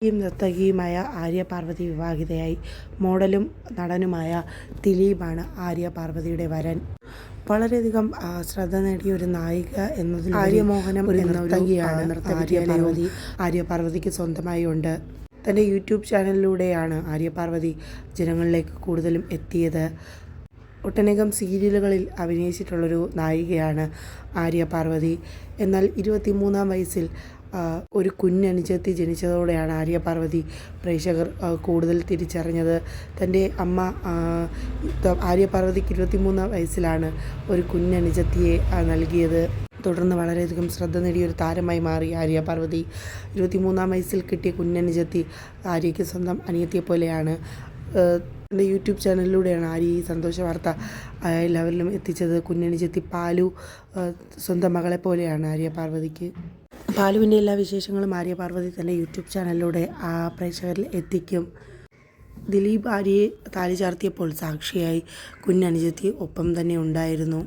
നർത്തകിയുമായ ആര്യ പാർവതി വിവാഹിതയായി. മോഡലും നടനുമായ ദിലീപാണ് ആര്യ പാർവതിയുടെ വരൻ. വളരെയധികം ശ്രദ്ധ നേടിയ ഒരു നായിക എന്നതിൽ ആര്യമോഹനം എന്ന നർത്തകിയാണ് ആര്യ പാർവതിക്ക് സ്വന്തമായി ഉണ്ട്. തൻ്റെ യൂട്യൂബ് ചാനലിലൂടെയാണ് ആര്യ പാർവതി ജനങ്ങളിലേക്ക് കൂടുതലും എത്തിയത്. ഒട്ടനേകം സീരിയലുകളിൽ അഭിനയിച്ചിട്ടുള്ളൊരു നായികയാണ് ആര്യ പാർവതി. എന്നാൽ 23-ാം വയസ്സിൽ ഒരു കുഞ്ഞനുജത്തി ജനിച്ചതോടെയാണ് ആര്യ പാർവതി പ്രേക്ഷകർ കൂടുതൽ തിരിച്ചറിഞ്ഞത്. തൻ്റെ അമ്മ ആര്യ പാർവതിക്ക് 23-ാം വയസ്സിലാണ് ഒരു കുഞ്ഞനുജത്തിയെ നൽകിയത്. തുടർന്ന് വളരെയധികം ശ്രദ്ധ നേടിയൊരു താരമായി മാറി ആര്യ പാർവതി. 23-ാം വയസ്സിൽ കിട്ടിയ കുഞ്ഞനുജത്തി ആര്യയ്ക്ക് സ്വന്തം അനിയത്തിയെ പോലെയാണ്. എൻ്റെ യൂട്യൂബ് ചാനലിലൂടെയാണ് ആര്യ ഈ സന്തോഷ വാർത്ത എല്ലാവരിലും എത്തിച്ചത്. കുഞ്ഞനുജത്തി പാലു സ്വന്തം മകളെ പോലെയാണ് ആര്യ പാർവതിക്ക്. പാലുവിൻ്റെ എല്ലാ വിശേഷങ്ങളും ആര്യ പാർവതി തൻ്റെ യൂട്യൂബ് ചാനലിലൂടെ പ്രേക്ഷകരിൽ എത്തിക്കും. ദിലീപ് ആര്യയെ താലി ചാർത്തിയപ്പോൾ സാക്ഷിയായി കുഞ്ഞനുജത്തി ഒപ്പം തന്നെ ഉണ്ടായിരുന്നു.